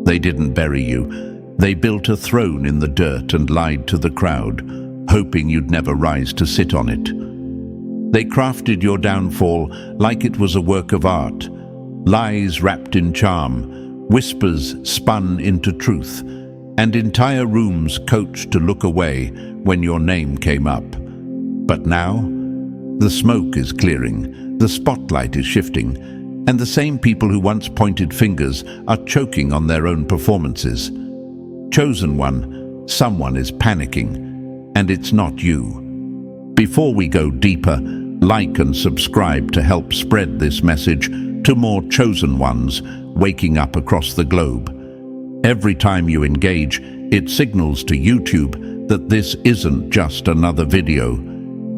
They didn't bury you. They built a throne in the dirt and lied to the crowd, hoping you'd never rise to sit on it. They crafted your downfall like it was a work of art. Lies wrapped in charm, whispers spun into truth, and entire rooms coached to look away when your name came up. But now, the smoke is clearing, the spotlight is shifting, and the same people who once pointed fingers are choking on their own performances. Chosen one, someone is panicking, and it's not you. Before we go deeper, like and subscribe to help spread this message to more chosen ones waking up across the globe. Every time you engage, it signals to YouTube that this isn't just another video.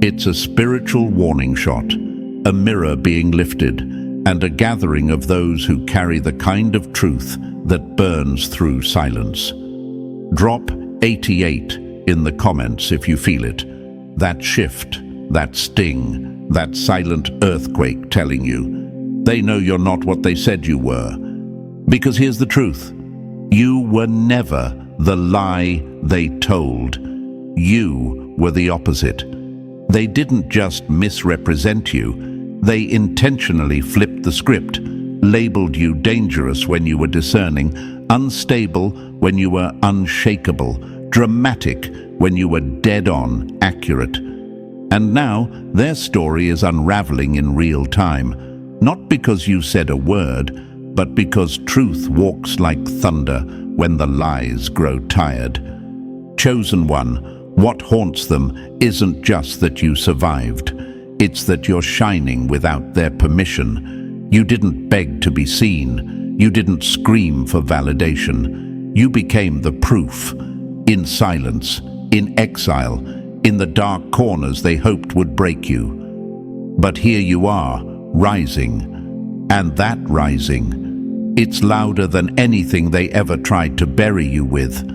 It's a spiritual warning shot, a mirror being lifted, and a gathering of those who carry the kind of truth that burns through silence. Drop 88 in the comments if you feel it. That shift, that sting, that silent earthquake telling you. They know you're not what they said you were. Because here's the truth. You were never the lie they told. You were the opposite. They didn't just misrepresent you. They intentionally flipped the script, labeled you dangerous when you were discerning, unstable when you were unshakable, dramatic when you were dead-on accurate. And now their story is unraveling in real time, not because you said a word, but because truth walks like thunder when the lies grow tired. Chosen one, what haunts them isn't just that you survived. It's that you're shining without their permission. You didn't beg to be seen. You didn't scream for validation. You became the proof. In silence, in exile, in the dark corners they hoped would break you. But here you are, rising. And that rising, it's louder than anything they ever tried to bury you with.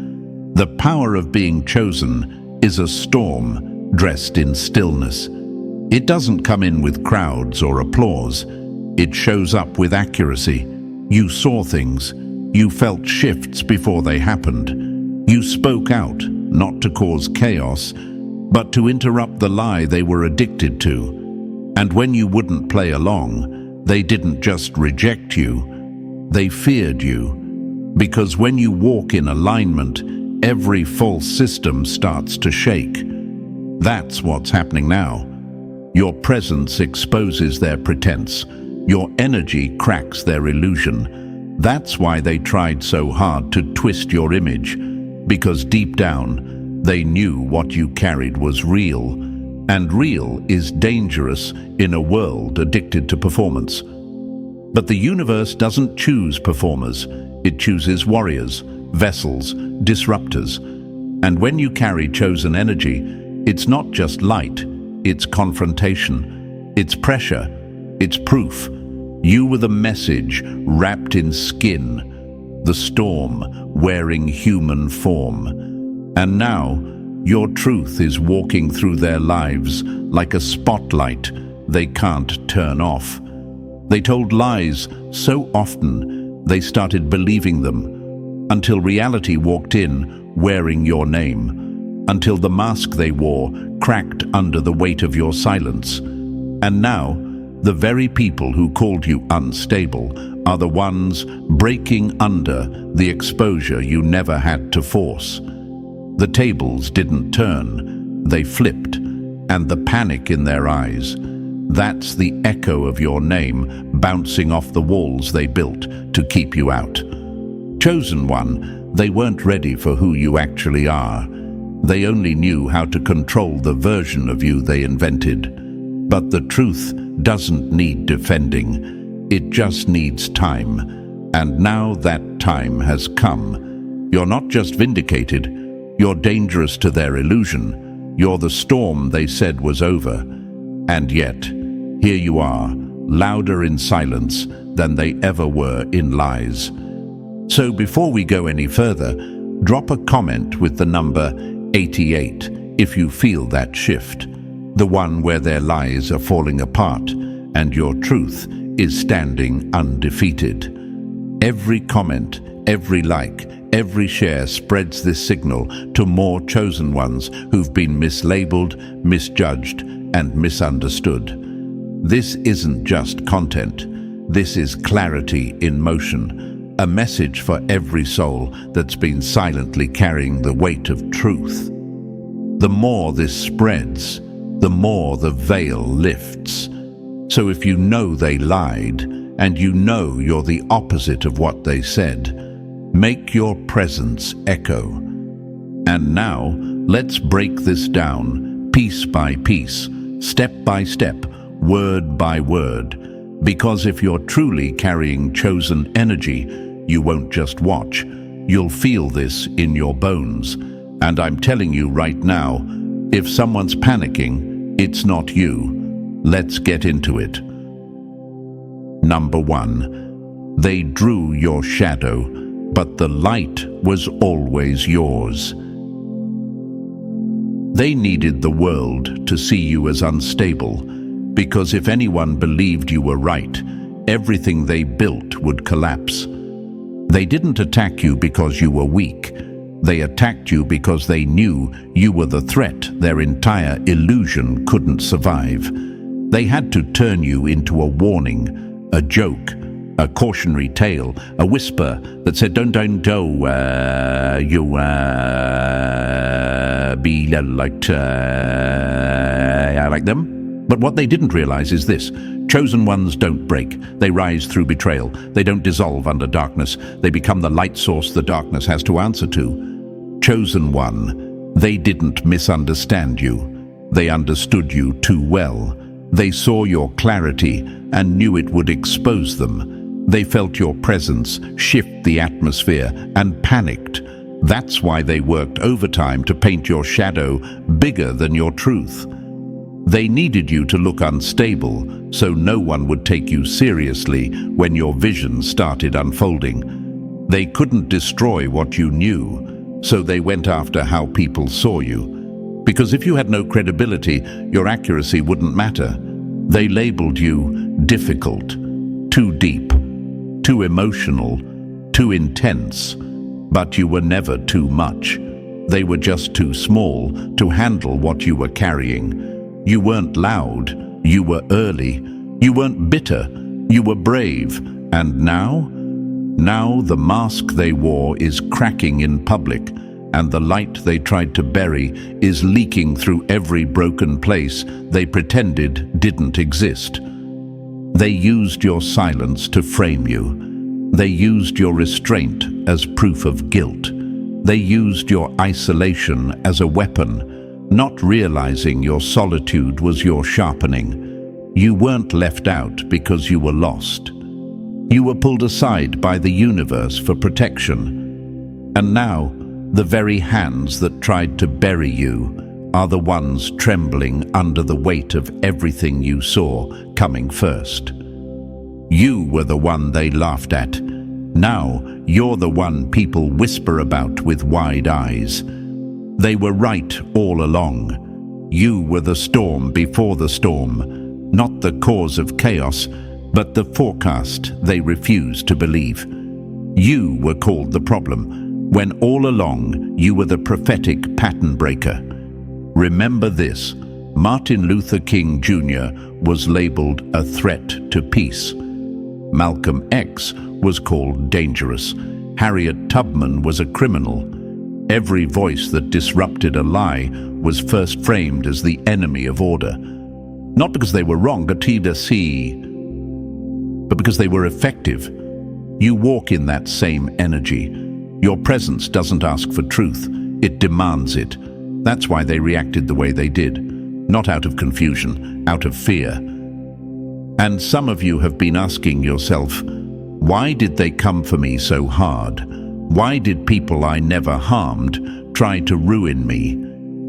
The power of being chosen is a storm dressed in stillness. It doesn't come in with crowds or applause. It shows up with accuracy. You saw things. You felt shifts before they happened. You spoke out, not to cause chaos, but to interrupt the lie they were addicted to. And when you wouldn't play along, they didn't just reject you, they feared you. Because when you walk in alignment, every false system starts to shake. That's what's happening now. Your presence exposes their pretense. Your energy cracks their illusion. That's why they tried so hard to twist your image, because deep down, they knew what you carried was real, and real is dangerous in a world addicted to performance. But the universe doesn't choose performers. It chooses warriors, vessels, disruptors. And when you carry chosen energy, it's not just light, it's confrontation, it's pressure, it's proof. You were the message wrapped in skin, the storm wearing human form. And now, your truth is walking through their lives like a spotlight they can't turn off. They told lies so often they started believing them, until reality walked in wearing your name, until the mask they wore cracked under the weight of your silence. And now, the very people who called you unstable are the ones breaking under the exposure you never had to force. The tables didn't turn, they flipped, and the panic in their eyes, that's the echo of your name bouncing off the walls they built to keep you out. Chosen one, they weren't ready for who you actually are. They only knew how to control the version of you they invented. But the truth doesn't need defending. It just needs time. And now that time has come. You're not just vindicated, you're dangerous to their illusion. You're the storm they said was over. And yet, here you are, louder in silence than they ever were in lies. So before we go any further, drop a comment with the number 88 if you feel that shift, the one where their lies are falling apart and your truth is standing undefeated. Every comment, every like, every share spreads this signal to more chosen ones who've been mislabeled, misjudged, and misunderstood. This isn't just content. This is clarity in motion, a message for every soul that's been silently carrying the weight of truth. The more this spreads, the more the veil lifts. So if you know they lied, and you know you're the opposite of what they said, make your presence echo. And now, let's break this down, piece by piece, step by step, word by word. Because if you're truly carrying chosen energy, you won't just watch. You'll feel this in your bones. And I'm telling you right now, if someone's panicking, it's not you. Let's get into it. Number 1. They drew your shadow, but the light was always yours. They needed the world to see you as unstable, because if anyone believed you were right, everything they built would collapse. They didn't attack you because you were weak. They attacked you because they knew you were the threat their entire illusion couldn't survive. They had to turn you into a warning, a joke, a cautionary tale, a whisper that said, don't be like them. But what they didn't realize is this: chosen ones don't break. They rise through betrayal. They don't dissolve under darkness. They become the light source the darkness has to answer to. Chosen one, they didn't misunderstand you. They understood you too well. They saw your clarity and knew it would expose them. They felt your presence shift the atmosphere and panicked. That's why they worked overtime to paint your shadow bigger than your truth. They needed you to look unstable, so no one would take you seriously when your vision started unfolding. They couldn't destroy what you knew, so they went after how people saw you. Because if you had no credibility, your accuracy wouldn't matter. They labeled you difficult, too deep, too emotional, too intense. But you were never too much. They were just too small to handle what you were carrying. You weren't loud, you were early. You weren't bitter, you were brave. And now the mask they wore is cracking in public, and the light they tried to bury is leaking through every broken place they pretended didn't exist. They used your silence to frame you. They used your restraint as proof of guilt. They used your isolation as a weapon, not realizing your solitude was your sharpening. You weren't left out because you were lost. You were pulled aside by the universe for protection. And now, the very hands that tried to bury you are the ones trembling under the weight of everything you saw coming first. You were the one they laughed at. Now you're the one people whisper about with wide eyes. They were right all along. You were the storm before the storm, not the cause of chaos, but the forecast they refused to believe. You were called the problem, when all along you were the prophetic pattern breaker. Remember this: Martin Luther King Jr. was labeled a threat to peace. Malcolm X was called dangerous. Harriet Tubman was a criminal. Every voice that disrupted a lie was first framed as the enemy of order. Not because they were wrong, but because they were effective. You walk in that same energy. Your presence doesn't ask for truth, it demands it. That's why they reacted the way they did. Not out of confusion, out of fear. And some of you have been asking yourself, why did they come for me so hard? Why did people I never harmed try to ruin me?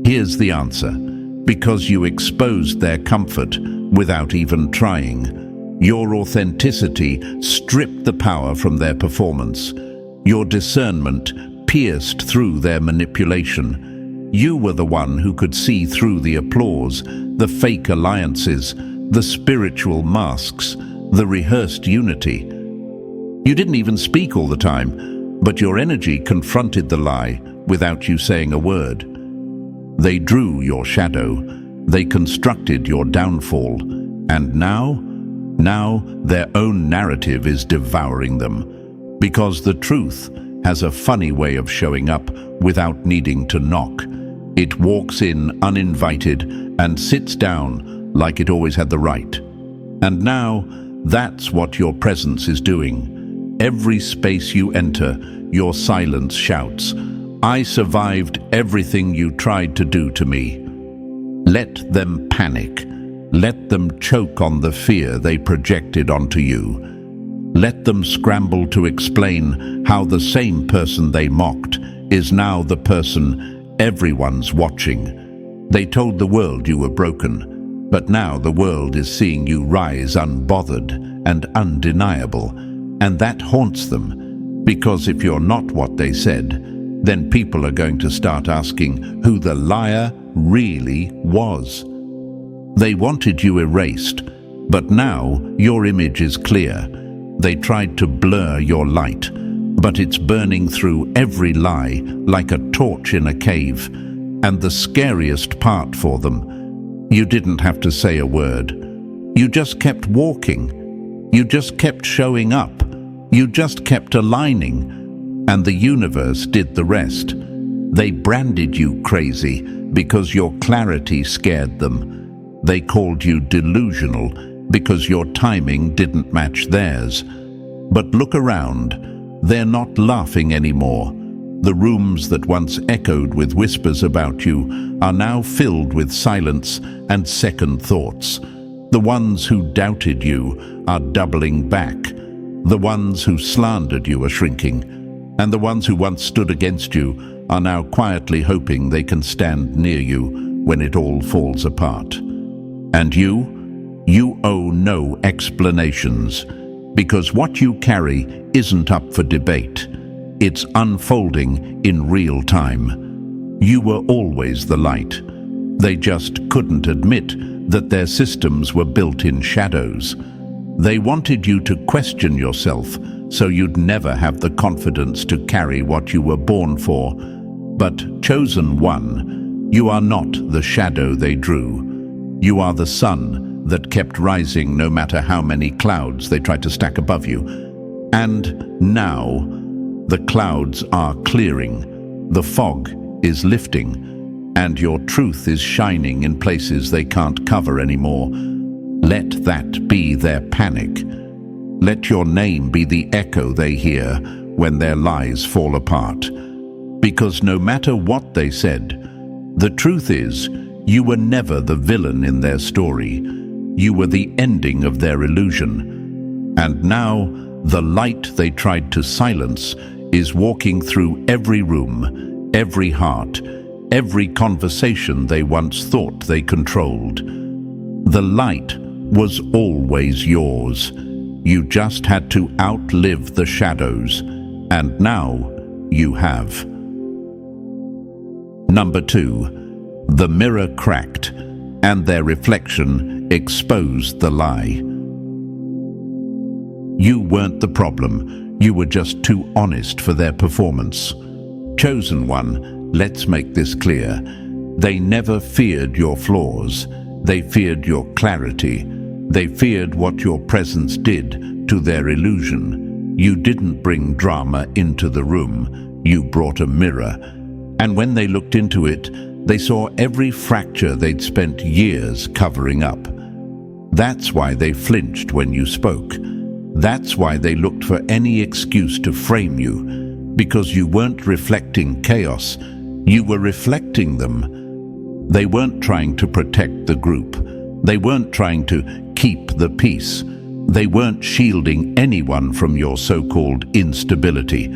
Here's the answer: because you exposed their comfort without even trying. Your authenticity stripped the power from their performance. Your discernment pierced through their manipulation. You were the one who could see through the applause, the fake alliances, the spiritual masks, the rehearsed unity. You didn't even speak all the time, But your energy confronted the lie without you saying a word. They drew your shadow, they constructed your downfall, and now their own narrative is devouring them. Because the truth has a funny way of showing up without needing to knock. It walks in uninvited and sits down like it always had the right. And now, that's what your presence is doing. Every space you enter, your silence shouts, "I survived everything you tried to do to me." Let them panic. Let them choke on the fear they projected onto you. Let them scramble to explain how the same person they mocked is now the person everyone's watching. They told the world you were broken, but now the world is seeing you rise unbothered and undeniable, and that haunts them, because if you're not what they said, then people are going to start asking who the liar really was. They wanted you erased, but now your image is clear. They tried to blur your light, but it's burning through every lie like a torch in a cave. And the scariest part for them, you didn't have to say a word. You just kept walking. You just kept showing up. You just kept aligning. And the universe did the rest. They branded you crazy because your clarity scared them. They called you delusional because your timing didn't match theirs. But look around. They're not laughing anymore. The rooms that once echoed with whispers about you are now filled with silence and second thoughts. The ones who doubted you are doubling back. The ones who slandered you are shrinking. And the ones who once stood against you are now quietly hoping they can stand near you when it all falls apart. And you owe no explanations, because what you carry isn't up for debate. It's unfolding in real time. You were always the light. They just couldn't admit that their systems were built in shadows. They wanted you to question yourself so you'd never have the confidence to carry what you were born for. But chosen one, you are not the shadow they drew. You are the sun that kept rising no matter how many clouds they tried to stack above you. And now, the clouds are clearing, the fog is lifting, and your truth is shining in places they can't cover anymore. Let that be their panic. Let your name be the echo they hear when their lies fall apart. Because no matter what they said, the truth is, you were never the villain in their story. You were the ending of their illusion. And now, the light they tried to silence is walking through every room, every heart, every conversation they once thought they controlled. The light was always yours. You just had to outlive the shadows, and now you have. Number 2, the mirror cracked, and their reflection exposed the lie. You weren't the problem, you were just too honest for their performance. Chosen one, let's make this clear. They never feared your flaws, they feared your clarity. They feared what your presence did to their illusion. You didn't bring drama into the room, you brought a mirror. And when they looked into it, they saw every fracture they'd spent years covering up. That's why they flinched when you spoke. That's why they looked for any excuse to frame you, because you weren't reflecting chaos, you were reflecting them. They weren't trying to protect the group. They weren't trying to keep the peace. They weren't shielding anyone from your so-called instability.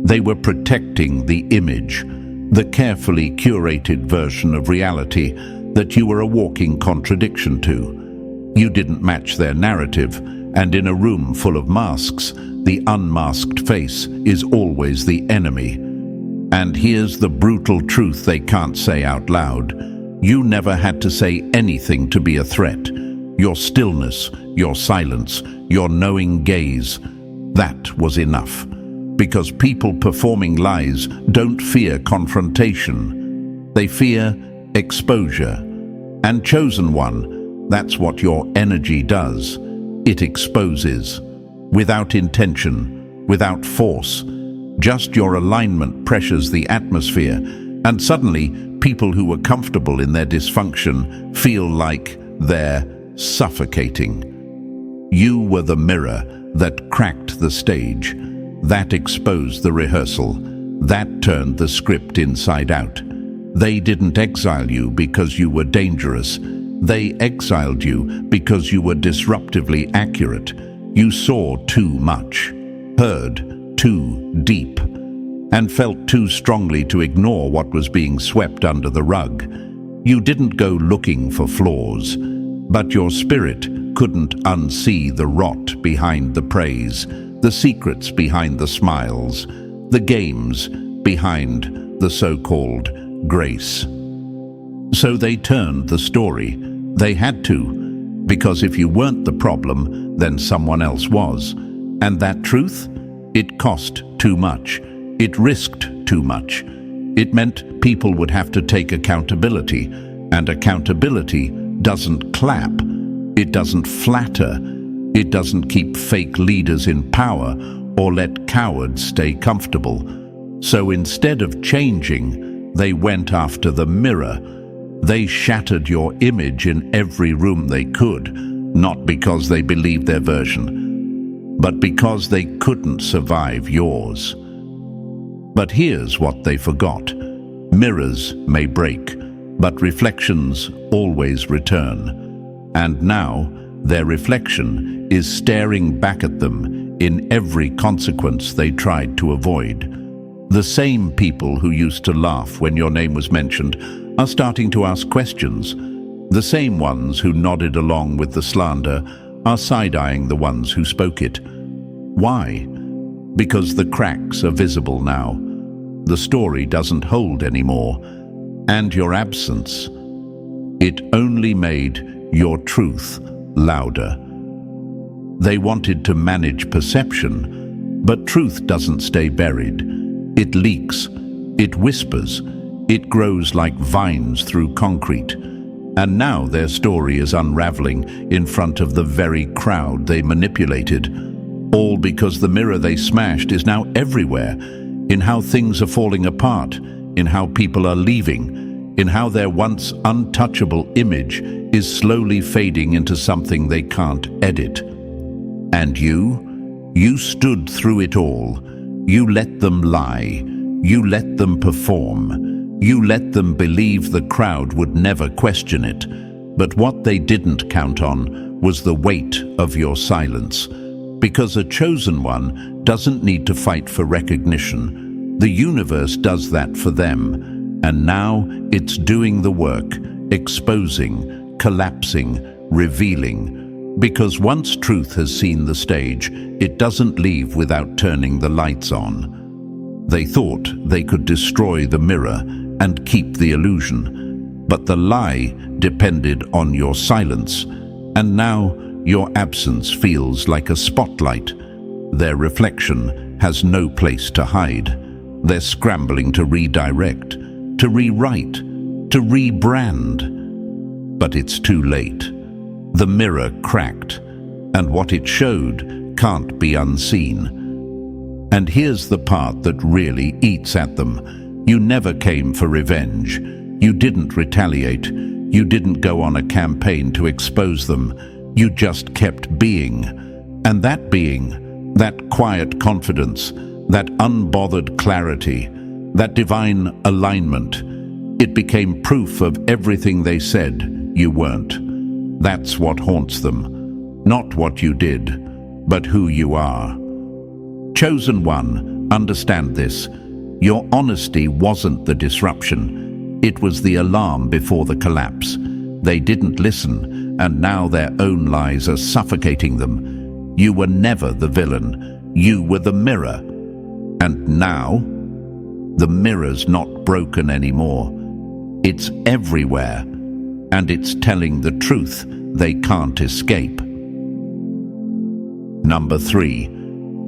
They were protecting the image, the carefully curated version of reality that you were a walking contradiction to. You didn't match their narrative, and in a room full of masks, the unmasked face is always the enemy. And here's the brutal truth they can't say out loud. You never had to say anything to be a threat. Your stillness, your silence, your knowing gaze, that was enough. Because people performing lies don't fear confrontation. They fear exposure. And chosen one, that's what your energy does. It exposes. Without intention, without force. Just your alignment pressures the atmosphere, and suddenly people who were comfortable in their dysfunction feel like they're suffocating. You were the mirror that cracked the stage, that exposed the rehearsal, that turned the script inside out. They didn't exile you because you were dangerous. They exiled you because you were disruptively accurate. You saw too much, heard too deep, and felt too strongly to ignore what was being swept under the rug. You didn't go looking for flaws, but your spirit couldn't unsee the rot behind the praise, the secrets behind the smiles, the games behind the so-called grace. So they turned the story. They had to, because if you weren't the problem, then someone else was. And that truth? It cost too much. It risked too much. It meant people would have to take accountability, and accountability doesn't clap. It doesn't flatter. It doesn't keep fake leaders in power or let cowards stay comfortable. So instead of changing, they went after the mirror. They shattered your image in every room they could, not because they believed their version, but because they couldn't survive yours. But here's what they forgot. Mirrors may break, but reflections always return. And now, their reflection is staring back at them in every consequence they tried to avoid. The same people who used to laugh when your name was mentioned are starting to ask questions. The same ones who nodded along with the slander are side-eyeing the ones who spoke it. Why? Because the cracks are visible now. The story doesn't hold anymore. And your absence, it only made your truth louder. They wanted to manage perception, but truth doesn't stay buried. It leaks, it whispers, it grows like vines through concrete. And now their story is unraveling in front of the very crowd they manipulated. All because the mirror they smashed is now everywhere, in how things are falling apart, in how people are leaving, in how their once untouchable image is slowly fading into something they can't edit. And you stood through it all. You let them lie. You let them perform. You let them believe the crowd would never question it. But what they didn't count on was the weight of your silence. Because a chosen one doesn't need to fight for recognition. The universe does that for them. And now it's doing the work, exposing, collapsing, revealing. Because once truth has seen the stage, it doesn't leave without turning the lights on. They thought they could destroy the mirror and keep the illusion. But the lie depended on your silence. And now your absence feels like a spotlight. Their reflection has no place to hide. They're scrambling to redirect, to rewrite, to rebrand. But it's too late. The mirror cracked, and what it showed can't be unseen. And here's the part that really eats at them. You never came for revenge. You didn't retaliate. You didn't go on a campaign to expose them. You just kept being. And that being, that quiet confidence, that unbothered clarity, that divine alignment, it became proof of everything they said you weren't. That's what haunts them. Not what you did, but who you are. Chosen one, understand this. Your honesty wasn't the disruption. It was the alarm before the collapse. They didn't listen, and now their own lies are suffocating them. You were never the villain. You were the mirror. And now, the mirror's not broken anymore. It's everywhere. And it's telling the truth they can't escape. Number 3,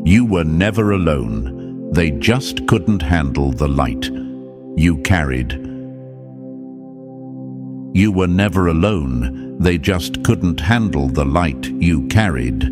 you were never alone. They just couldn't handle the light you carried. You were never alone. They just couldn't handle the light you carried.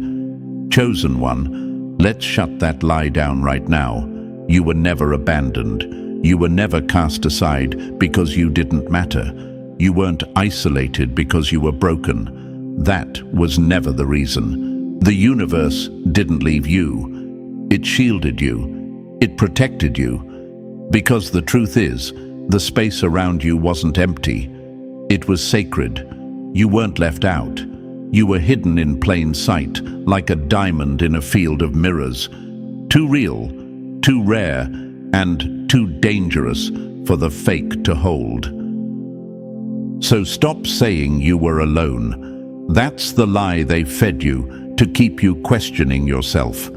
Chosen one, let's shut that lie down right now. You were never abandoned. You were never cast aside because you didn't matter. You weren't isolated because you were broken. That was never the reason. The universe didn't leave you. It shielded you. It protected you. Because the truth is, the space around you wasn't empty. It was sacred. You weren't left out. You were hidden in plain sight, like a diamond in a field of mirrors. Too real, too rare, and too dangerous for the fake to hold. So stop saying you were alone. That's the lie they fed you to keep you questioning yourself,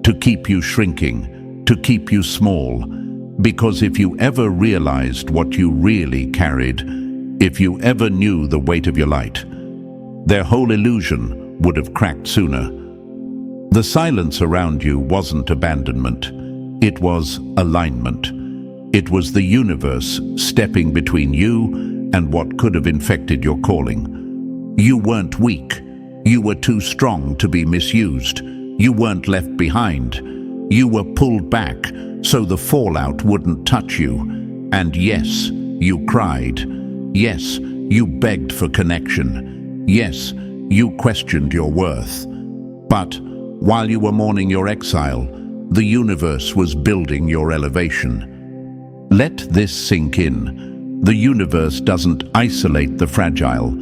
to keep you shrinking, to keep you small. Because if you ever realized what you really carried, if you ever knew the weight of your light, their whole illusion would have cracked sooner. The silence around you wasn't abandonment. It was alignment. It was the universe stepping between you and what could have infected your calling. You weren't weak. You were too strong to be misused. You weren't left behind. You were pulled back so the fallout wouldn't touch you. And yes, you cried. Yes, you begged for connection. Yes, you questioned your worth. But while you were mourning your exile, the universe was building your elevation. Let this sink in. The universe doesn't isolate the fragile.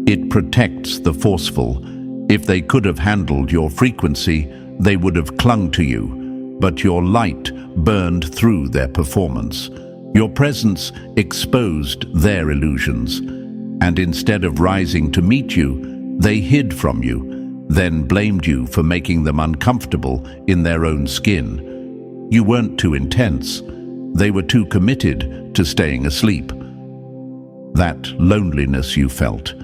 It protects the forceful. If they could have handled your frequency, they would have clung to you. But your light burned through their performance. Your presence exposed their illusions. And instead of rising to meet you, they hid from you, then blamed you for making them uncomfortable in their own skin. You weren't too intense. They were too committed to staying asleep. That loneliness you felt,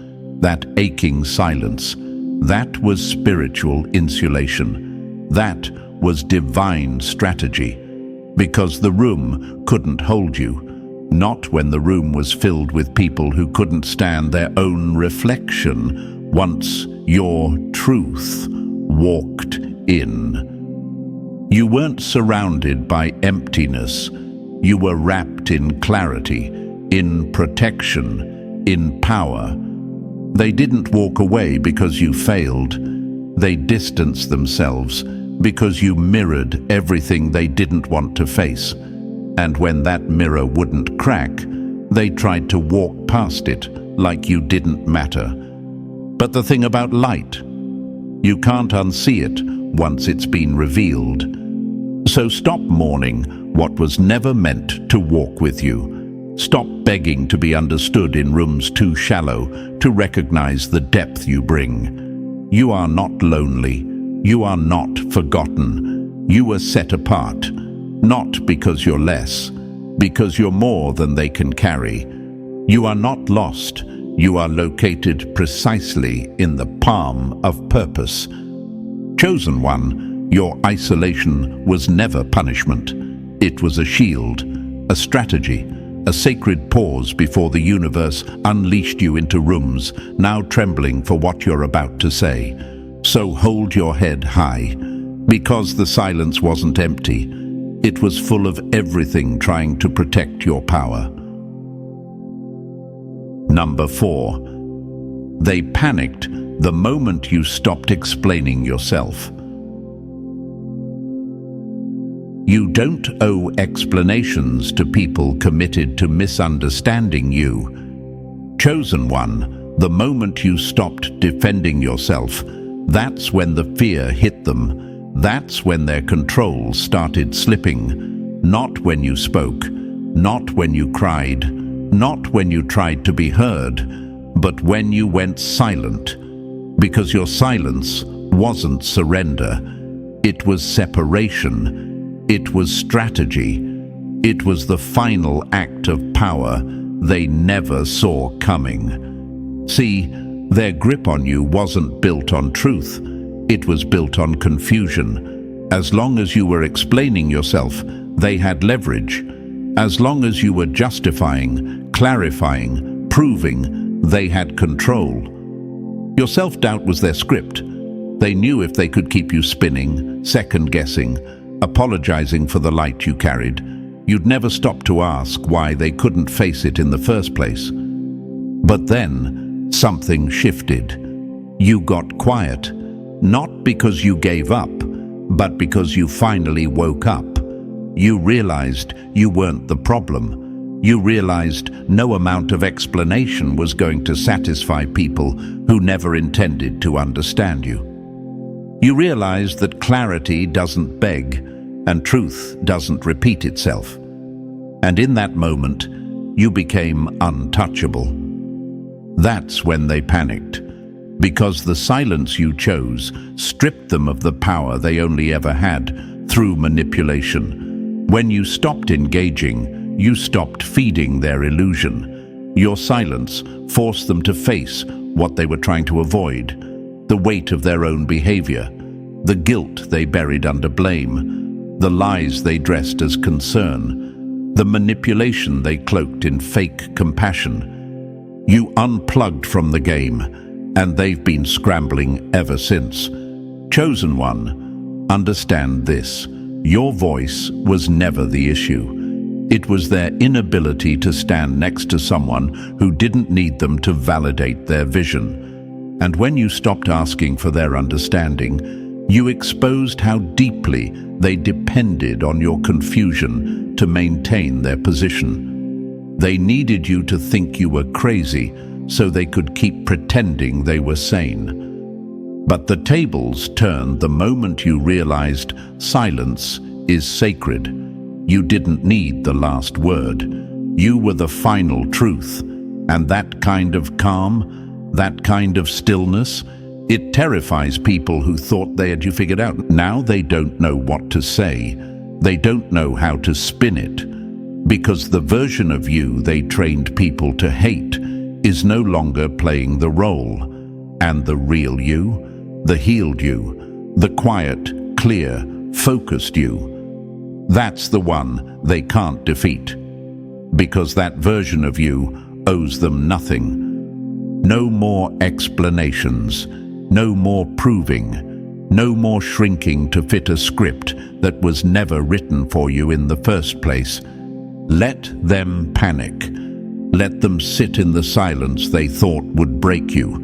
that aching silence, that was spiritual insulation. That was divine strategy. Because the room couldn't hold you. Not when the room was filled with people who couldn't stand their own reflection once your truth walked in. You weren't surrounded by emptiness. You were wrapped in clarity, in protection, in power. They didn't walk away because you failed. They distanced themselves because you mirrored everything they didn't want to face. And when that mirror wouldn't crack, they tried to walk past it like you didn't matter. But the thing about light, you can't unsee it once it's been revealed. So stop mourning what was never meant to walk with you. Stop begging to be understood in rooms too shallow to recognize the depth you bring. You are not lonely. You are not forgotten. You were set apart. Not because you're less, because you're more than they can carry. You are not lost. You are located precisely in the palm of purpose. Chosen one, your isolation was never punishment. It was a shield, a strategy, a sacred pause before the universe unleashed you into rooms, now trembling for what you're about to say. So hold your head high, because the silence wasn't empty. It was full of everything trying to protect your power. Number 4. They panicked the moment you stopped explaining yourself. You don't owe explanations to people committed to misunderstanding you. Chosen one, the moment you stopped defending yourself, that's when the fear hit them. That's when their control started slipping. Not when you spoke, not when you cried, not when you tried to be heard, but when you went silent. Because your silence wasn't surrender. It was separation. It was strategy. It was the final act of power they never saw coming. See, their grip on you wasn't built on truth. It was built on confusion. As long as you were explaining yourself, They had leverage. As long as you were justifying, clarifying, proving, they had control. Your self-doubt was their script. They knew if they could keep you spinning, second-guessing, apologizing for the light you carried, you'd never stop to ask why they couldn't face it in the first place. But then, something shifted. You got quiet, not because you gave up, but because you finally woke up. You realized you weren't the problem. You realized no amount of explanation was going to satisfy people who never intended to understand you. You realized that clarity doesn't beg, and truth doesn't repeat itself. And in that moment, you became untouchable. That's when they panicked, because the silence you chose stripped them of the power they only ever had through manipulation. When you stopped engaging, you stopped feeding their illusion. Your silence forced them to face what they were trying to avoid, the weight of their own behavior, the guilt they buried under blame, the lies they dressed as concern, the manipulation they cloaked in fake compassion. You unplugged from the game, and they've been scrambling ever since. Chosen one, understand this. Your voice was never the issue. It was their inability to stand next to someone who didn't need them to validate their vision. And when you stopped asking for their understanding, you exposed how deeply they depended on your confusion to maintain their position. They needed you to think you were crazy so they could keep pretending they were sane. But the tables turned the moment you realized silence is sacred. You didn't need the last word. You were the final truth. And that kind of calm, that kind of stillness, it terrifies people who thought they had you figured out. Now they don't know what to say. They don't know how to spin it. Because the version of you they trained people to hate is no longer playing the role. And the real you, the healed you, the quiet, clear, focused you, that's the one they can't defeat. Because that version of you owes them nothing. No more explanations, no more proving, no more shrinking to fit a script that was never written for you in the first place. Let them panic. Let them sit in the silence they thought would break you.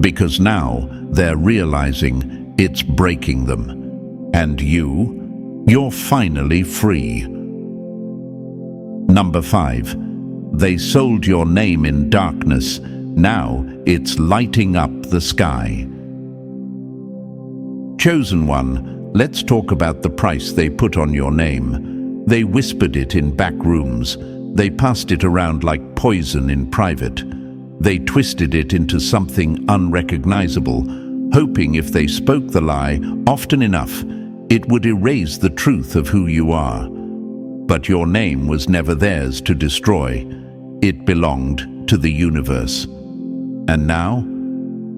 Because now they're realizing it's breaking them. And you're finally free. Number 5. They sold your name in darkness. Now it's lighting up the sky. Chosen one, let's talk about the price they put on your name. They whispered it in back rooms. They passed it around like poison in private. They twisted it into something unrecognizable, hoping if they spoke the lie often enough, it would erase the truth of who you are. But your name was never theirs to destroy. It belonged to the universe. And now,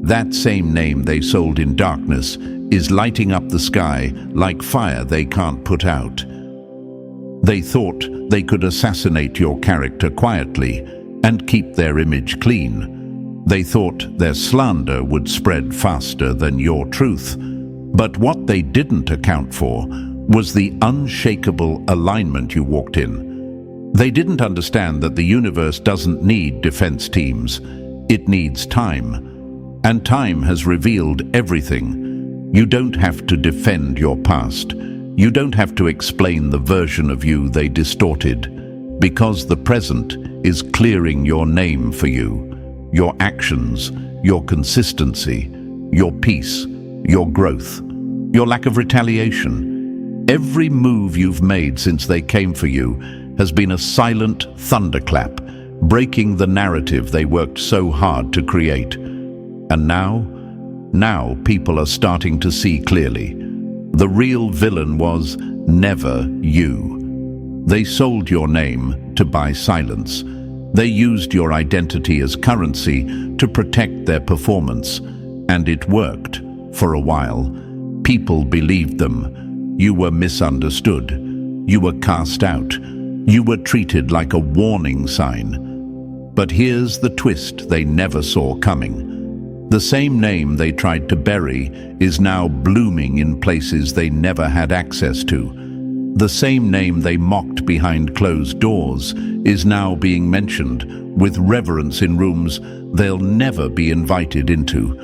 that same name they sold in darkness is lighting up the sky like fire they can't put out. They thought they could assassinate your character quietly and keep their image clean. They thought their slander would spread faster than your truth. But what they didn't account for was the unshakable alignment you walked in. They didn't understand that the universe doesn't need defense teams. It needs time. And time has revealed everything. You don't have to defend your past. You don't have to explain the version of you they distorted. Because the present is clearing your name for you, your actions, your consistency, your peace, your growth, your lack of retaliation. Every move you've made since they came for you has been a silent thunderclap, breaking the narrative they worked so hard to create. And now people are starting to see clearly. The real villain was never you. They sold your name to buy silence. They used your identity as currency to protect their performance. And it worked for a while. People believed them. You were misunderstood. You were cast out. You were treated like a warning sign. But here's the twist they never saw coming. The same name they tried to bury is now blooming in places they never had access to. The same name they mocked behind closed doors is now being mentioned with reverence in rooms they'll never be invited into.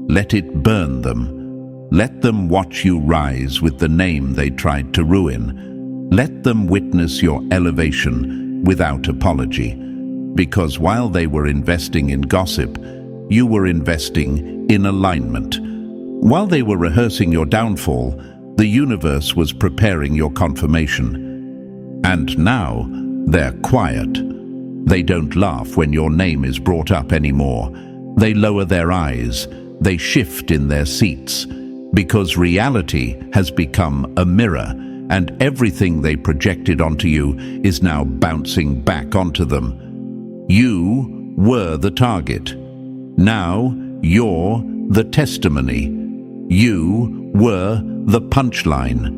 Let it burn them. Let them watch you rise with the name they tried to ruin. Let them witness your elevation without apology. Because while they were investing in gossip, you were investing in alignment. While they were rehearsing your downfall, the universe was preparing your confirmation. And now, they're quiet. They don't laugh when your name is brought up anymore. They lower their eyes. They shift in their seats. Because reality has become a mirror, and everything they projected onto you is now bouncing back onto them. You were the target. Now you're the testimony. You were the punchline.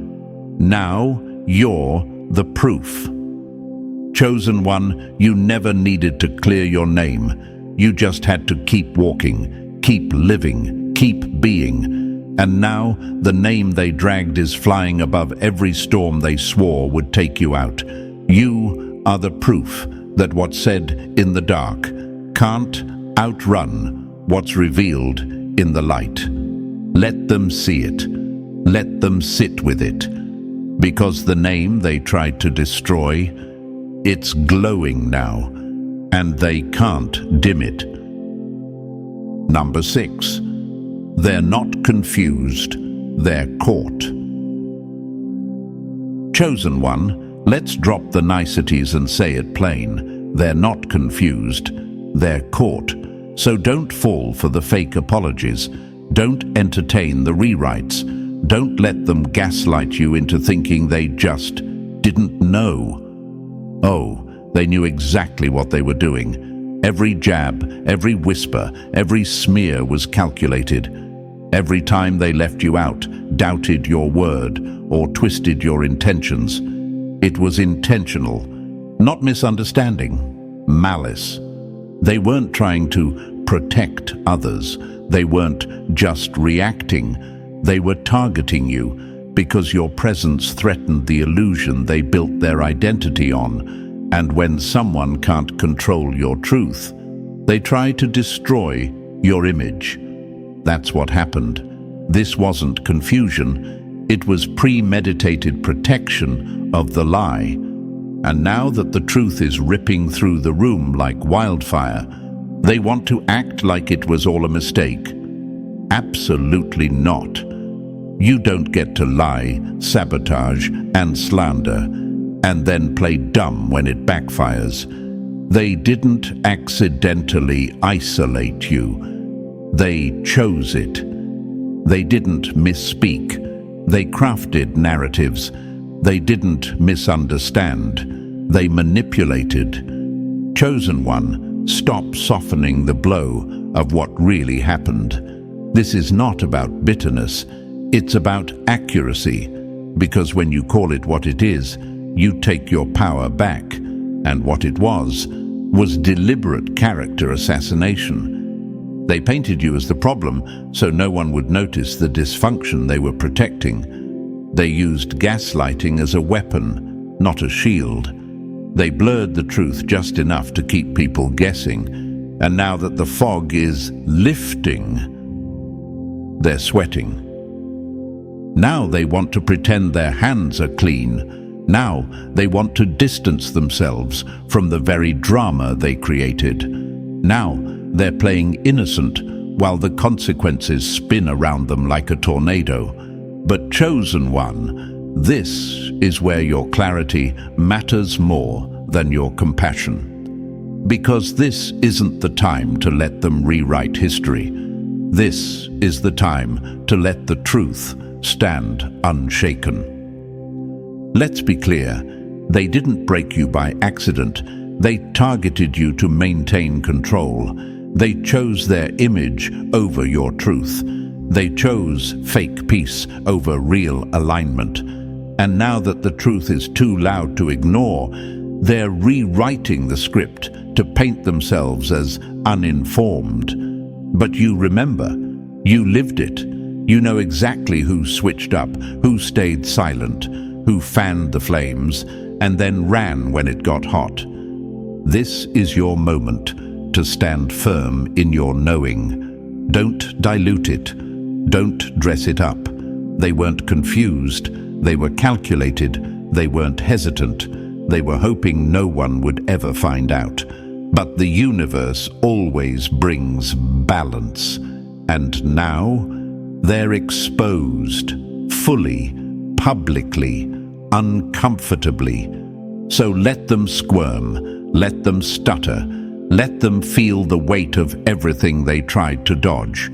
Now you're the proof. Chosen one, you never needed to clear your name. You just had to keep walking, keep living, keep being. And now the name they dragged is flying above every storm they swore would take you out. You are the proof that what's said in the dark can't outrun what's revealed in the light. Let them see it. Let them sit with it. Because the name they tried to destroy, it's glowing now, and they can't dim it. Number 6. They're not confused, they're caught. Chosen one, let's drop the niceties and say it plain. They're not confused, they're caught. So don't fall for the fake apologies. Don't entertain the rewrites. Don't let them gaslight you into thinking they just didn't know. Oh, they knew exactly what they were doing. Every jab, every whisper, every smear was calculated. Every time they left you out, doubted your word, or twisted your intentions, it was intentional, not misunderstanding, malice. They weren't trying to protect others. They weren't just reacting. They were targeting you because your presence threatened the illusion they built their identity on. And when someone can't control your truth, they try to destroy your image. That's what happened. This wasn't confusion. It was premeditated protection of the lie. And now that the truth is ripping through the room like wildfire, they want to act like it was all a mistake. Absolutely not. You don't get to lie, sabotage, and slander, and then play dumb when it backfires. They didn't accidentally isolate you. They chose it. They didn't misspeak. They crafted narratives. They didn't misunderstand. They manipulated. Chosen one, stop softening the blow of what really happened. This is not about bitterness. It's about accuracy. Because when you call it what it is, you take your power back. And what it was deliberate character assassination. They painted you as the problem so no one would notice the dysfunction they were protecting. They used gaslighting as a weapon, not a shield. They blurred the truth just enough to keep people guessing. And now that the fog is lifting, they're sweating. Now they want to pretend their hands are clean. Now they want to distance themselves from the very drama they created. Now they're playing innocent while the consequences spin around them like a tornado. But chosen one, this is where your clarity matters more than your compassion. Because this isn't the time to let them rewrite history. This is the time to let the truth stand unshaken. Let's be clear, they didn't break you by accident. They targeted you to maintain control. They chose their image over your truth. They chose fake peace over real alignment. And now that the truth is too loud to ignore, they're rewriting the script to paint themselves as uninformed. But you remember, you lived it. You know exactly who switched up, who stayed silent, who fanned the flames, and then ran when it got hot. This is your moment to stand firm in your knowing. Don't dilute it. Don't dress it up. They weren't confused. They were calculated. They weren't hesitant. They were hoping no one would ever find out. But the universe always brings balance. And now they're exposed, fully, publicly, uncomfortably. So let them squirm, let them stutter, let them feel the weight of everything they tried to dodge.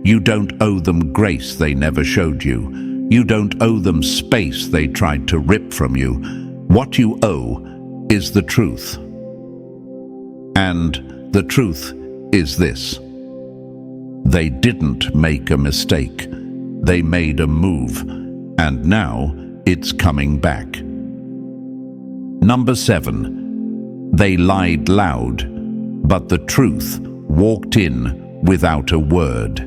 You don't owe them grace they never showed you. You don't owe them space they tried to rip from you. What you owe is the truth. And the truth is this. They didn't make a mistake. They made a move, and now it's coming back. Number 7. They lied loud, but the truth walked in without a word.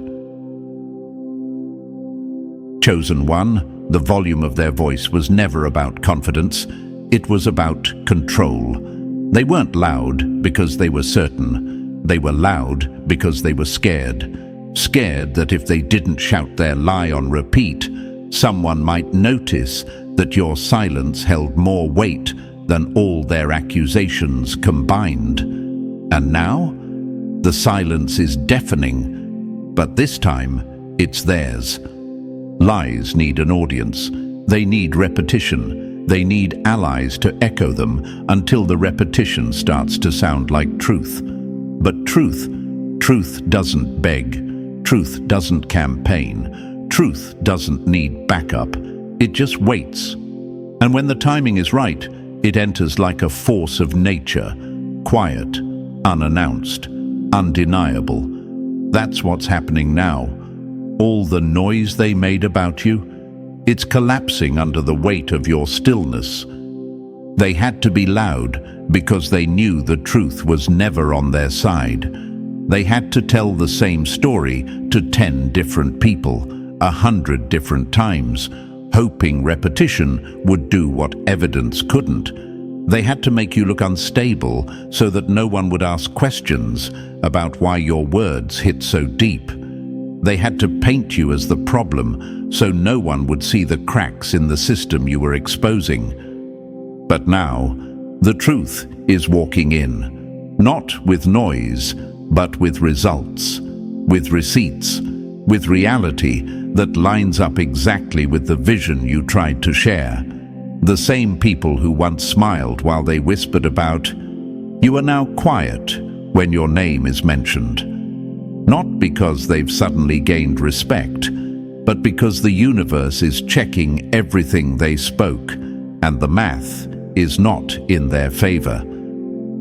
Chosen one, the volume of their voice was never about confidence. It was about control. They weren't loud because they were certain. They were loud because they were scared. Scared that if they didn't shout their lie on repeat, someone might notice that your silence held more weight than all their accusations combined. And now, the silence is deafening, but this time, it's theirs. Lies need an audience. They need repetition. They need allies to echo them until the repetition starts to sound like truth. But truth doesn't beg. Truth doesn't campaign. Truth doesn't need backup. It just waits. And when the timing is right, it enters like a force of nature, quiet, unannounced, undeniable. That's what's happening now. All the noise they made about you, it's collapsing under the weight of your stillness. They had to be loud because they knew the truth was never on their side. They had to tell the same story to 10 different people, 100 different times, hoping repetition would do what evidence couldn't. They had to make you look unstable so that no one would ask questions about why your words hit so deep. They had to paint you as the problem so no one would see the cracks in the system you were exposing. But now, the truth is walking in, not with noise, but with results, with receipts, with reality that lines up exactly with the vision you tried to share. The same people who once smiled while they whispered about, you are now quiet when your name is mentioned. Not because they've suddenly gained respect, but because the universe is checking everything they spoke, and the math is not in their favor.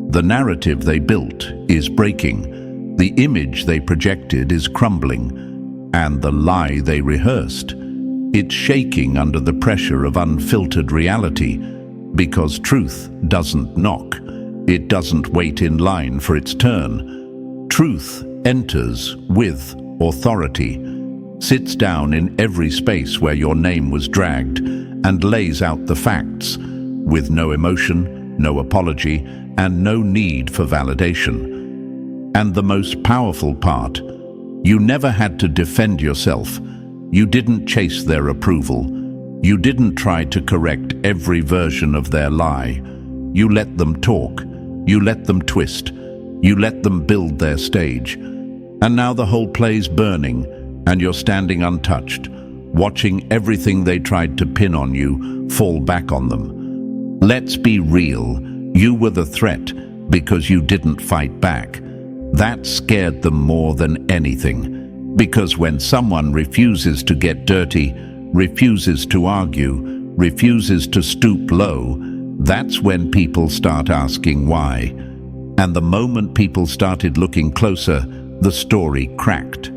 The narrative they built is breaking, the image they projected is crumbling, and the lie they rehearsed, it's shaking under the pressure of unfiltered reality, because truth doesn't knock, it doesn't wait in line for its turn. Truth enters with authority, sits down in every space where your name was dragged, and lays out the facts, with no emotion, no apology, and no need for validation. And the most powerful part, you never had to defend yourself. You didn't chase their approval. You didn't try to correct every version of their lie. You let them talk. You let them twist. You let them build their stage. And now the whole play's burning, and you're standing untouched, watching everything they tried to pin on you fall back on them. Let's be real. You were the threat because you didn't fight back. That scared them more than anything. Because when someone refuses to get dirty, refuses to argue, refuses to stoop low, that's when people start asking why. And the moment people started looking closer, the story cracked.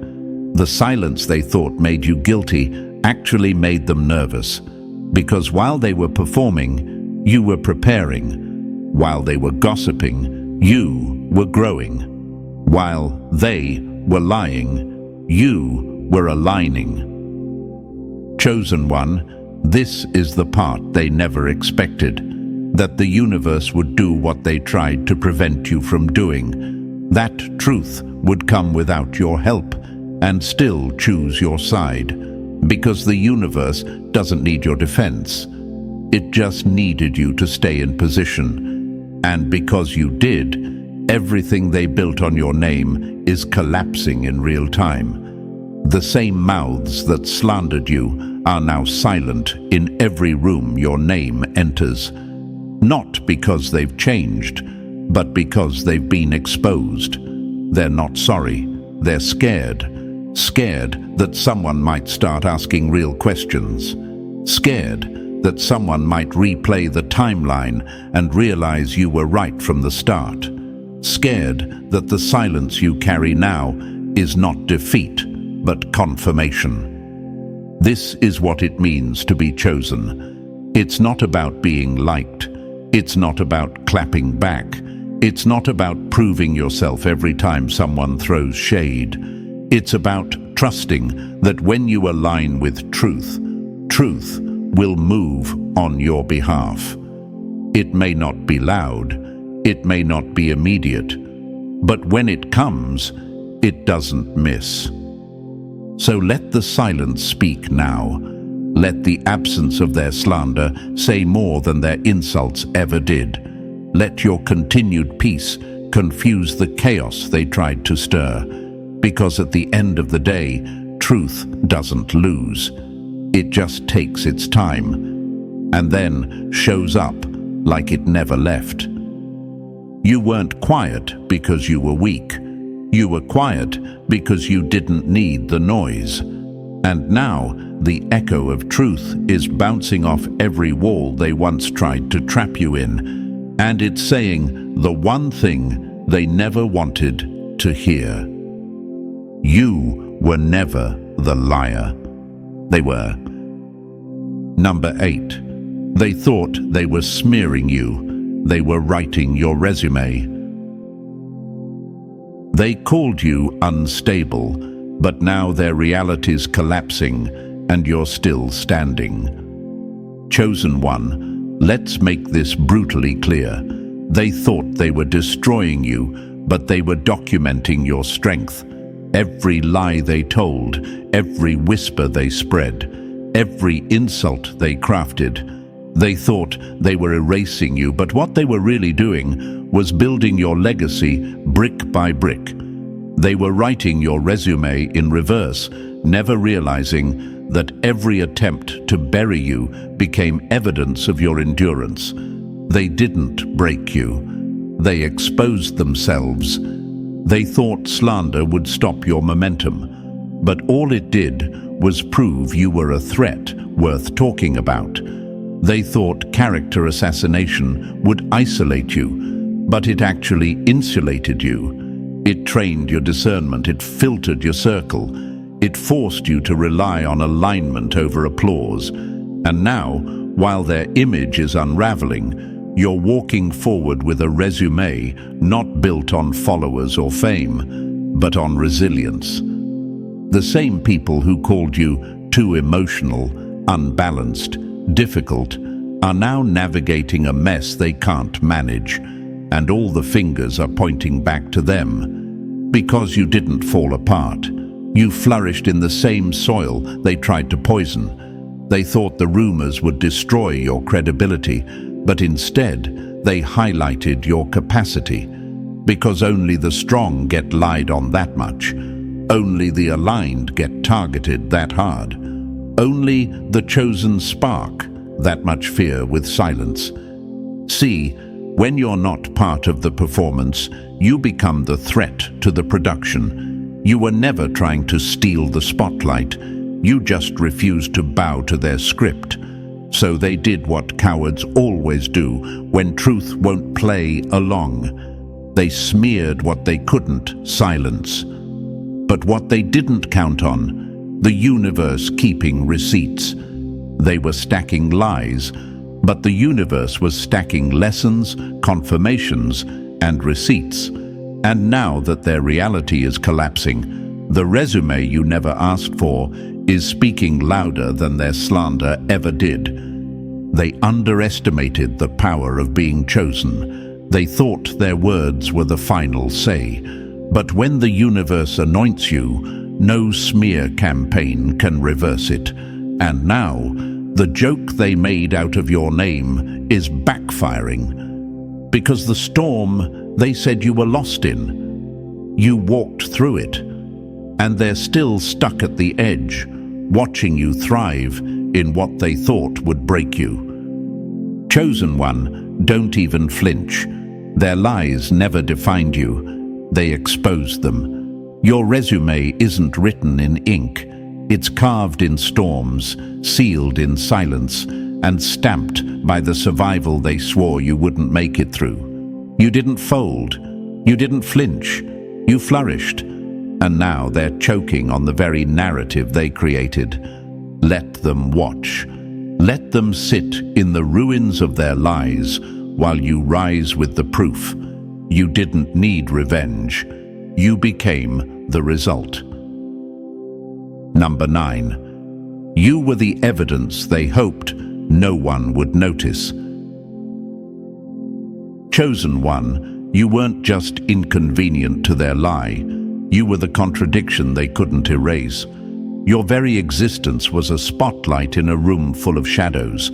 The silence they thought made you guilty actually made them nervous, Because while they were performing, you were preparing. While they were gossiping, you were growing. While they were lying, you were aligning. Chosen one, this is the part they never expected. That the universe would do what they tried to prevent you from doing. That truth would come without your help and still choose your side. Because the universe doesn't need your defense. It just needed you to stay in position. And because you did, everything they built on your name is collapsing in real time. The same mouths that slandered you are now silent in every room your name enters. Not because they've changed, but because they've been exposed. They're not sorry, they're scared. Scared that someone might start asking real questions. Scared that someone might replay the timeline and realize you were right from the start. Scared that the silence you carry now is not defeat, but confirmation. This is what it means to be chosen. It's not about being liked. It's not about clapping back. It's not about proving yourself every time someone throws shade. It's about trusting that when you align with truth, truth will move on your behalf. It may not be loud, it may not be immediate, but when it comes, it doesn't miss. So let the silence speak now. Let the absence of their slander say more than their insults ever did. Let your continued peace confuse the chaos they tried to stir. Because at the end of the day, truth doesn't lose. It just takes its time, and then shows up like it never left. You weren't quiet because you were weak. You were quiet because you didn't need the noise. And now, the echo of truth is bouncing off every wall they once tried to trap you in. And it's saying the one thing they never wanted to hear. You were never the liar. They were. Number 8. They thought they were smearing you. They were writing your resume. They called you unstable, but now their reality's collapsing and you're still standing. Chosen one, let's make this brutally clear. They thought they were destroying you, but they were documenting your strength. Every lie they told, every whisper they spread, every insult they crafted. They thought they were erasing you, but what they were really doing was building your legacy brick by brick. They were writing your resume in reverse, never realizing that every attempt to bury you became evidence of your endurance. They didn't break you. They exposed themselves. They thought slander would stop your momentum, but all it did was prove you were a threat worth talking about. They thought character assassination would isolate you, but it actually insulated you. It trained your discernment, it filtered your circle, it forced you to rely on alignment over applause. And now, while their image is unraveling, you're walking forward with a resume not built on followers or fame, but on resilience. The same people who called you too emotional, unbalanced, difficult, are now navigating a mess they can't manage, and all the fingers are pointing back to them. Because you didn't fall apart. You flourished in the same soil they tried to poison. They thought the rumors would destroy your credibility, but instead they highlighted your capacity. Because only the strong get lied on that much. Only the aligned get targeted that hard. Only the chosen spark that much fear with silence. See, when you're not part of the performance, you become the threat to the production. You were never trying to steal the spotlight. You just refused to bow to their script. So they did what cowards always do when truth won't play along. They smeared what they couldn't silence. But what they didn't count on, the universe keeping receipts. They were stacking lies, but the universe was stacking lessons, confirmations, and receipts. And now that their reality is collapsing, the resume you never asked for is speaking louder than their slander ever did. They underestimated the power of being chosen. They thought their words were the final say. But when the universe anoints you, no smear campaign can reverse it. And now, the joke they made out of your name is backfiring. Because the storm they said you were lost in, you walked through it. And they're still stuck at the edge, watching you thrive in what they thought would break you. Chosen one, don't even flinch. Their lies never defined you. They exposed them. Your resume isn't written in ink. It's carved in storms, sealed in silence, and stamped by the survival they swore you wouldn't make it through. You didn't fold. You didn't flinch. You flourished. And now they're choking on the very narrative they created. Let them watch. Let them sit in the ruins of their lies while you rise with the proof. You didn't need revenge. You became the result. Number 9. You were the evidence they hoped no one would notice. Chosen one, you weren't just inconvenient to their lie. You were the contradiction they couldn't erase. Your very existence was a spotlight in a room full of shadows.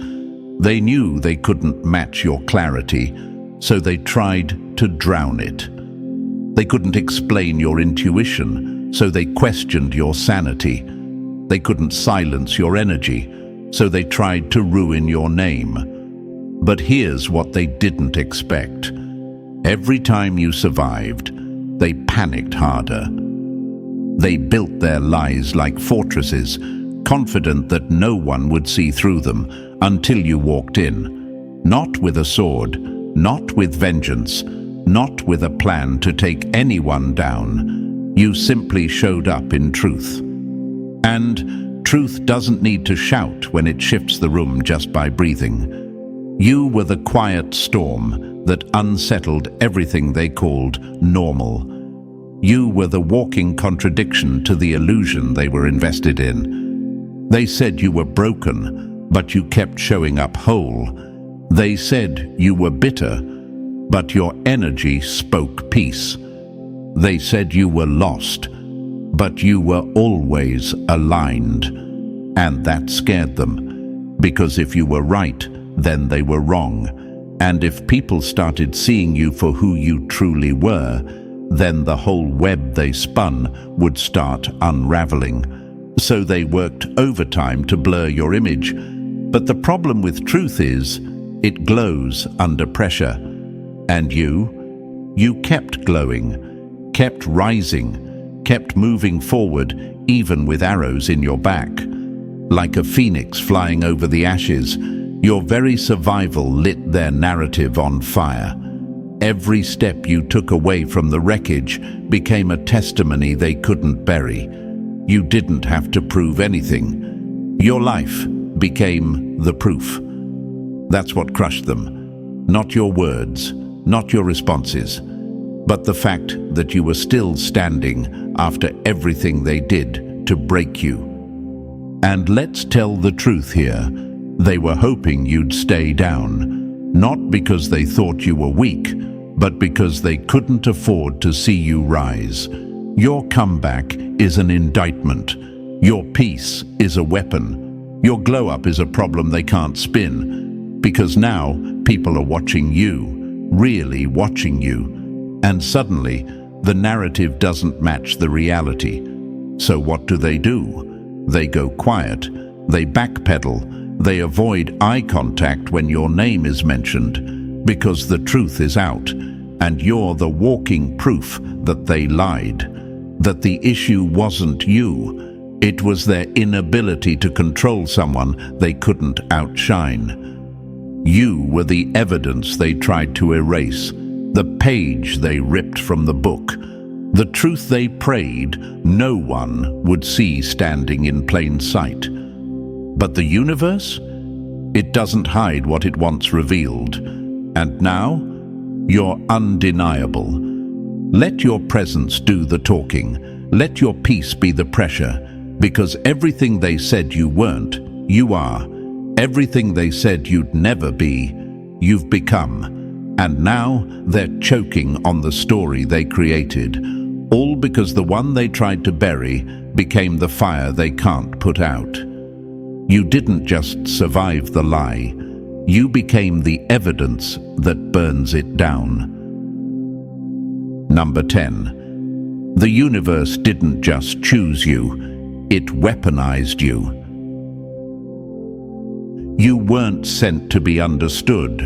They knew they couldn't match your clarity, so they tried to drown it. They couldn't explain your intuition, so they questioned your sanity. They couldn't silence your energy, so they tried to ruin your name. But here's what they didn't expect. Every time you survived, they panicked harder. They built their lies like fortresses, confident that no one would see through them until you walked in. Not with a sword, not with vengeance, not with a plan to take anyone down. You simply showed up in truth. And truth doesn't need to shout when it shifts the room just by breathing. You were the quiet storm that unsettled everything they called normal. You were the walking contradiction to the illusion they were invested in. They said you were broken, but you kept showing up whole. They said you were bitter, but your energy spoke peace. They said you were lost, but you were always aligned. And that scared them, because if you were right, then they were wrong. And if people started seeing you for who you truly were, then the whole web they spun would start unraveling. So they worked overtime to blur your image. But the problem with truth is, it glows under pressure. And you kept glowing, kept rising, kept moving forward, even with arrows in your back. Like a phoenix flying over the ashes, your very survival lit their narrative on fire. Every step you took away from the wreckage became a testimony they couldn't bury. You didn't have to prove anything. Your life became the proof. That's what crushed them. Not your words, not your responses, but the fact that you were still standing after everything they did to break you. And let's tell the truth here. They were hoping you'd stay down, not because they thought you were weak, but because they couldn't afford to see you rise. Your comeback is an indictment. Your peace is a weapon. Your glow-up is a problem they can't spin, because now people are watching you, really watching you, and suddenly the narrative doesn't match the reality. So what do? They go quiet, they backpedal, they avoid eye contact when your name is mentioned, because the truth is out, and you're the walking proof that they lied, that the issue wasn't you, it was their inability to control someone they couldn't outshine. You were the evidence they tried to erase, the page they ripped from the book, the truth they prayed no one would see standing in plain sight. But the universe? It doesn't hide what it once revealed. And now, you're undeniable. Let your presence do the talking. Let your peace be the pressure. Because everything they said you weren't, you are. Everything they said you'd never be, you've become. And now they're choking on the story they created. All because the one they tried to bury became the fire they can't put out. You didn't just survive the lie. You became the evidence that burns it down. Number 10. The universe didn't just choose you, it weaponized you. You weren't sent to be understood.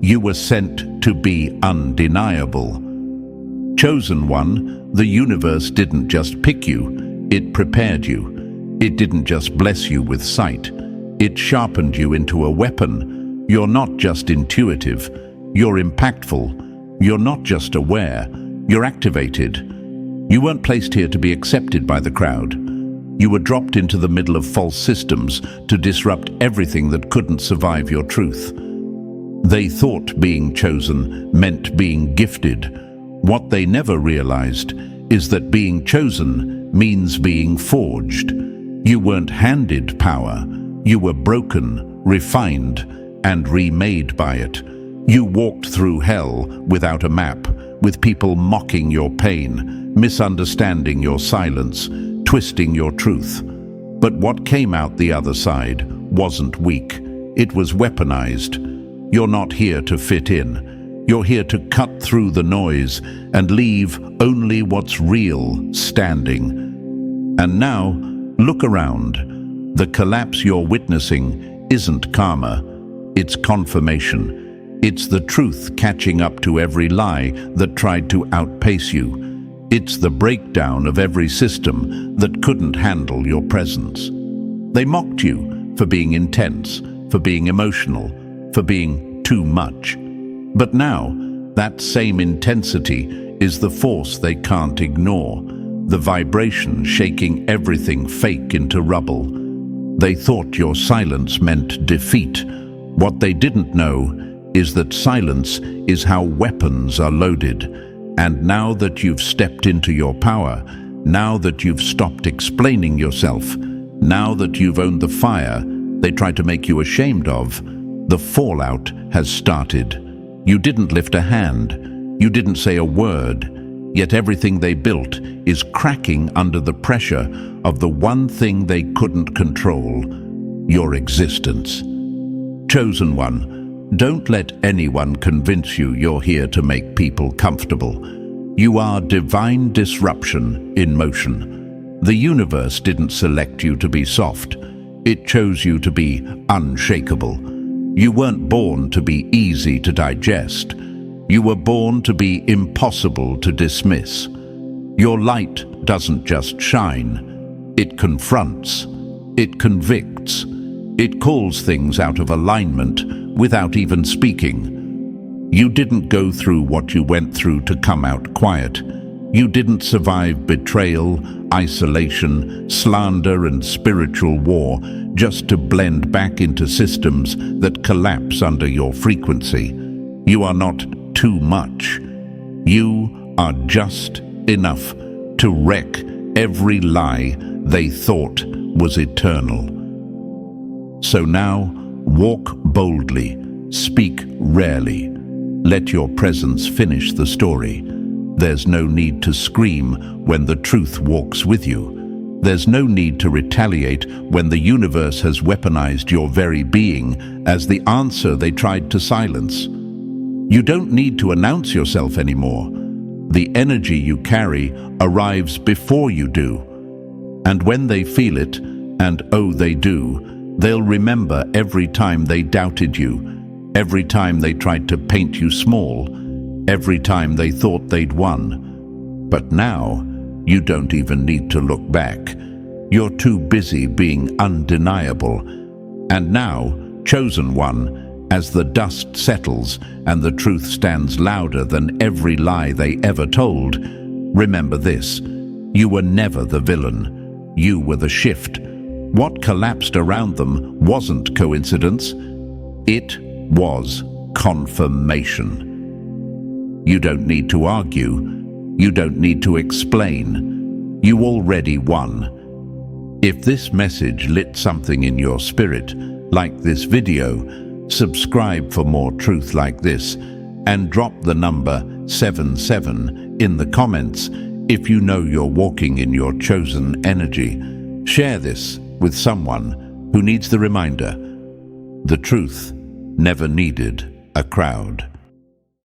You were sent to be undeniable. Chosen one, the universe didn't just pick you, it prepared you. It didn't just bless you with sight, it sharpened you into a weapon. You're not just intuitive, you're impactful. You're not just aware, you're activated. You weren't placed here to be accepted by the crowd. You were dropped into the middle of false systems to disrupt everything that couldn't survive your truth. They thought being chosen meant being gifted. What they never realized is that being chosen means being forged. You weren't handed power. You were broken, refined, and remade by it. You walked through hell without a map, with people mocking your pain, misunderstanding your silence, twisting your truth. But what came out the other side wasn't weak. It was weaponized. You're not here to fit in. You're here to cut through the noise and leave only what's real standing. And now, look around. The collapse you're witnessing isn't karma, it's confirmation. It's the truth catching up to every lie that tried to outpace you. It's the breakdown of every system that couldn't handle your presence. They mocked you for being intense, for being emotional, for being too much. But now, that same intensity is the force they can't ignore, the vibration shaking everything fake into rubble. They thought your silence meant defeat. What they didn't know is that silence is how weapons are loaded. And now that you've stepped into your power, now that you've stopped explaining yourself, now that you've owned the fire they tried to make you ashamed of, the fallout has started. You didn't lift a hand, you didn't say a word, yet everything they built is cracking under the pressure of the one thing they couldn't control, your existence. Chosen one, don't let anyone convince you you're here to make people comfortable. You are divine disruption in motion. The universe didn't select you to be soft. It chose you to be unshakable. You weren't born to be easy to digest. You were born to be impossible to dismiss. Your light doesn't just shine. It confronts. It convicts. It calls things out of alignment without even speaking. You didn't go through what you went through to come out quiet. You didn't survive betrayal, isolation, slander, and spiritual war just to blend back into systems that collapse under your frequency. You are not too much. You are just enough to wreck every lie they thought was eternal. So now, walk boldly, speak rarely. Let your presence finish the story. There's no need to scream when the truth walks with you. There's no need to retaliate when the universe has weaponized your very being as the answer they tried to silence. You don't need to announce yourself anymore. The energy you carry arrives before you do. And when they feel it, and oh they do, they'll remember every time they doubted you, every time they tried to paint you small, every time they thought they'd won. But now, you don't even need to look back. You're too busy being undeniable. And now, chosen one, as the dust settles and the truth stands louder than every lie they ever told, remember this: you were never the villain. You were the shift. What collapsed around them wasn't coincidence. It was confirmation. You don't need to argue. You don't need to explain. You already won. If this message lit something in your spirit, like this video, subscribe for more truth like this, and drop the number 77 in the comments if you know you're walking in your chosen energy. Share this with someone who needs the reminder. The truth never needed a crowd.